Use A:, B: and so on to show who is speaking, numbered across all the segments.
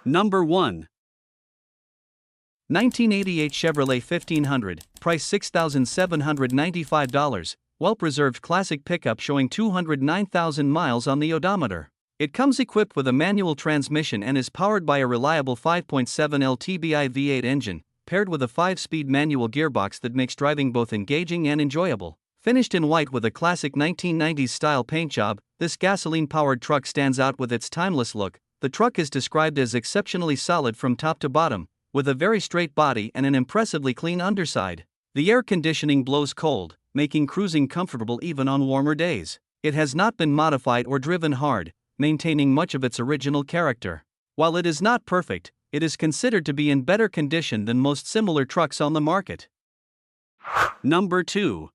A: Number 1. 1988 Chevrolet 1500, price $6,795, well-preserved classic pickup showing 209,000 miles on the odometer. It comes equipped with a manual transmission and is powered by a reliable 5.7L TBI V8 engine, paired with a 5-speed manual gearbox that makes driving both engaging and enjoyable. Finished in white with a classic 1990s style paint job, this gasoline-powered truck stands out with its timeless look. The truck is described as exceptionally solid from top to bottom, with a very straight body and an impressively clean underside. The air conditioning blows cold, making cruising comfortable even on warmer days. It has not been modified or driven hard, maintaining much of its original character. While it is not perfect, it is considered to be in better condition than most similar trucks on the market. Number 2.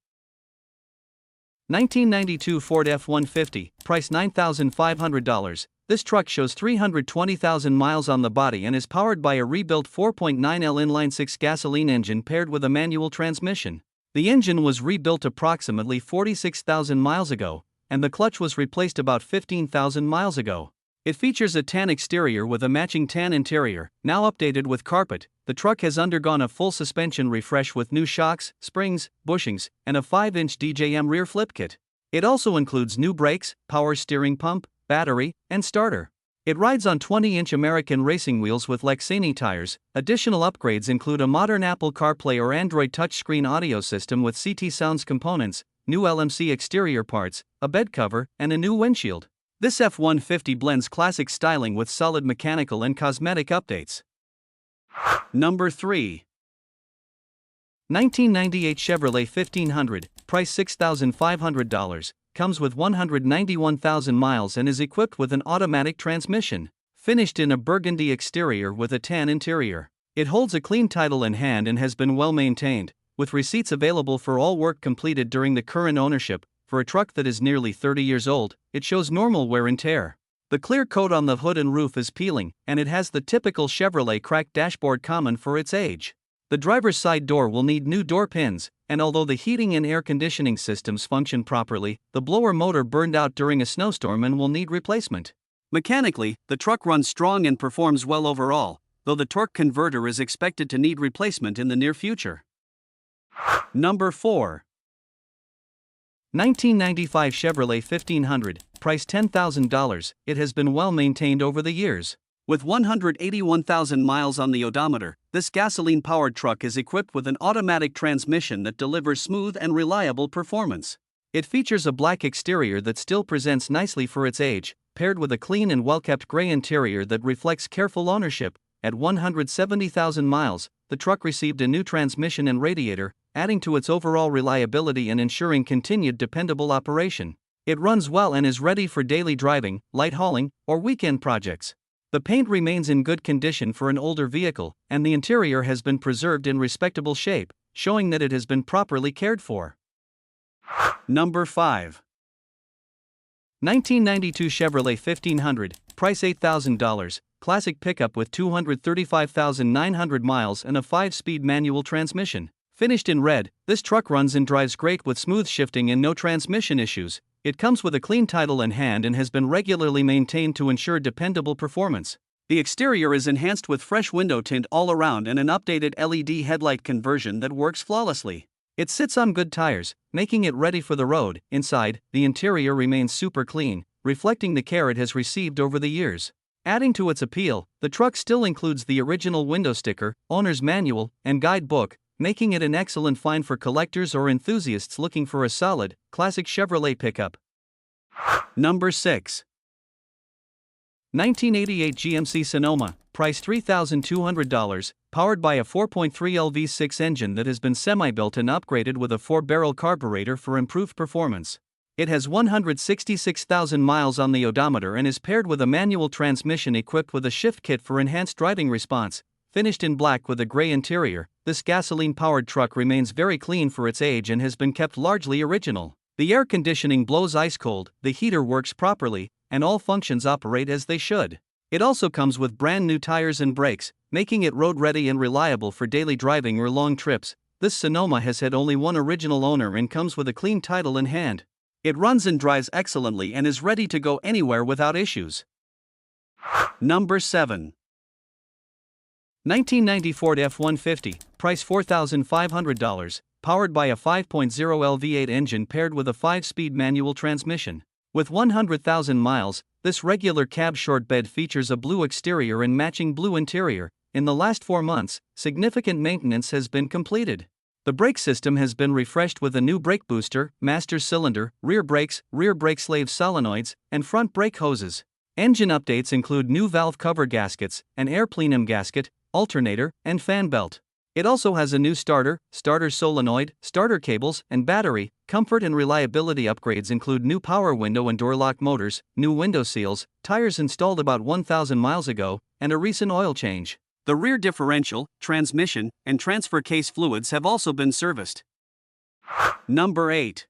A: 1992 Ford F150, price $9,500. This truck shows 320,000 miles on the body and is powered by a rebuilt 4.9L inline-6 gasoline engine paired with a manual transmission. The engine was rebuilt approximately 46,000 miles ago, and the clutch was replaced about 15,000 miles ago. It features a tan exterior with a matching tan interior, now updated with carpet. The truck has undergone a full suspension refresh with new shocks, springs, bushings, and a 5-inch DJM rear flip kit. It also includes new brakes, power steering pump, battery, and starter. It rides on 20-inch American racing wheels with Lexani tires. Additional upgrades include a modern Apple CarPlay or Android touchscreen audio system with CT Sounds components, new LMC exterior parts, a bed cover, and a new windshield. This F-150 blends classic styling with solid mechanical and cosmetic updates. Number 3. 1998 Chevrolet 1500, price $6,500, comes with 191,000 miles and is equipped with an automatic transmission. Finished in a burgundy exterior with a tan interior. It holds a clean title in hand and has been well maintained, with receipts available for all work completed during the current ownership. For a truck that is nearly 30 years old, it shows normal wear and tear. The clear coat on the hood and roof is peeling, and it has the typical Chevrolet cracked dashboard common for its age. The driver's side door will need new door pins, and although the heating and air conditioning systems function properly, the blower motor burned out during a snowstorm and will need replacement. Mechanically, the truck runs strong and performs well overall, though the torque converter is expected to need replacement in the near future. Number 4. 1995 Chevrolet 1500, price $10,000. It has been well maintained over the years. With 181,000 miles on the odometer, this gasoline-powered truck is equipped with an automatic transmission that delivers smooth and reliable performance. It features a black exterior that still presents nicely for its age, paired with a clean and well-kept gray interior that reflects careful ownership. At 170,000 miles, the truck received a new transmission and radiator, adding to its overall reliability and ensuring continued dependable operation. It runs well and is ready for daily driving, light hauling, or weekend projects. The paint remains in good condition for an older vehicle, and the interior has been preserved in respectable shape, showing that it has been properly cared for. Number 5. 1992 Chevrolet 1500, price $8,000, classic pickup with 235,900 miles and a 5-speed manual transmission. Finished in red, this truck runs and drives great with smooth shifting and no transmission issues. It comes with a clean title in hand and has been regularly maintained to ensure dependable performance. The exterior is enhanced with fresh window tint all around and an updated LED headlight conversion that works flawlessly. It sits on good tires, making it ready for the road. Inside, the interior remains super clean, reflecting the care it has received over the years. Adding to its appeal, the truck still includes the original window sticker, owner's manual, and guidebook, making it an excellent find for collectors or enthusiasts looking for a solid, classic Chevrolet pickup. Number 6. 1988 GMC Sonoma, price $3,200, powered by a 4.3L V6 engine that has been semi-built and upgraded with a 4-barrel carburetor for improved performance. It has 166,000 miles on the odometer and is paired with a manual transmission equipped with a shift kit for enhanced driving response. Finished in black with a gray interior, this gasoline-powered truck remains very clean for its age and has been kept largely original. The air conditioning blows ice cold, the heater works properly, and all functions operate as they should. It also comes with brand new tires and brakes, making it road-ready and reliable for daily driving or long trips. This Sonoma has had only one original owner and comes with a clean title in hand. It runs and drives excellently and is ready to go anywhere without issues. Number 7. 1990 Ford F150, price $4,500, powered by a 5.0L V8 engine paired with a 5-speed manual transmission. With 100,000 miles, this regular cab short bed features a blue exterior and matching blue interior. In the last 4 months, significant maintenance has been completed. The brake system has been refreshed with a new brake booster, master cylinder, rear brake sleeve solenoids, and front brake hoses. Engine updates include new valve cover gaskets, an air plenum gasket, alternator, and fan belt. It also has a new starter solenoid, starter cables, and battery. Comfort and reliability upgrades include new power window and door lock motors, new window seals, tires installed about 1,000 miles ago, and a recent oil change. The rear differential, transmission, and transfer case fluids have also been serviced. Number 8.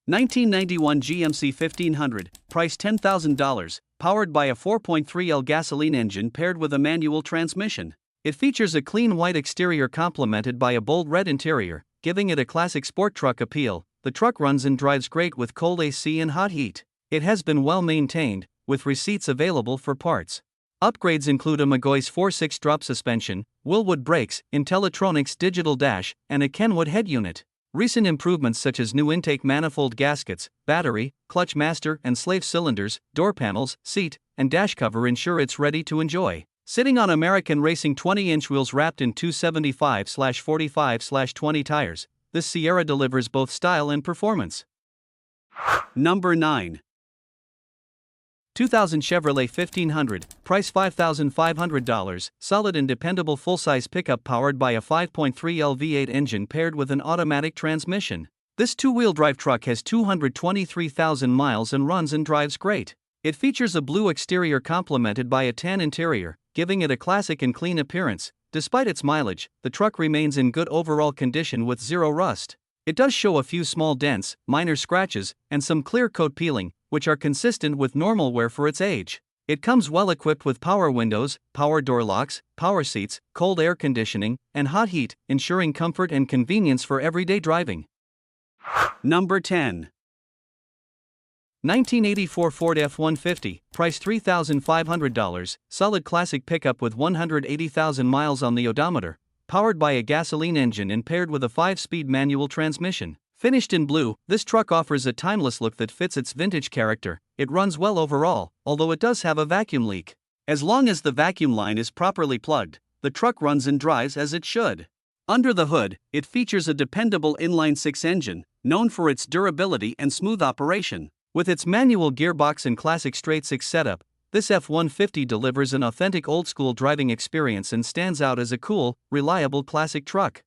A: 1991 GMC 1500, price $10,000, powered by a 4.3L gasoline engine paired with a manual transmission. It features a clean white exterior complemented by a bold red interior, giving it a classic sport truck appeal. The truck runs and drives great with cold AC and hot heat. It has been well maintained, with receipts available for parts. Upgrades include a McGoy's 4/6 drop suspension, Willwood brakes, Intellitronics digital dash, and a Kenwood head unit. Recent improvements such as new intake manifold gaskets, battery, clutch master and slave cylinders, door panels, seat, and dash cover ensure it's ready to enjoy. Sitting on American Racing 20-inch wheels wrapped in 275/45/20 tires, this Sierra delivers both style and performance. Number 9. 2000 Chevrolet 1500, price $5,500, solid and dependable full-size pickup powered by a 5.3L V8 engine paired with an automatic transmission. This two-wheel drive truck has 223,000 miles and runs and drives great. It features a blue exterior complemented by a tan interior, giving it a classic and clean appearance. Despite its mileage, the truck remains in good overall condition with zero rust. It does show a few small dents, minor scratches, and some clear coat peeling, which are consistent with normal wear for its age. It comes well equipped with power windows, power door locks, power seats, cold air conditioning, and hot heat, ensuring comfort and convenience for everyday driving. Number 10. 1984 Ford F150, price $3,500, solid classic pickup with 180,000 miles on the odometer, powered by a gasoline engine and paired with a 5-speed manual transmission. Finished in blue, this truck offers a timeless look that fits its vintage character. It runs well overall, although it does have a vacuum leak. As long as the vacuum line is properly plugged, the truck runs and drives as it should. Under the hood, it features a dependable inline-6 engine, known for its durability and smooth operation. With its manual gearbox and classic straight-six setup, this F-150 delivers an authentic old-school driving experience and stands out as a cool, reliable classic truck.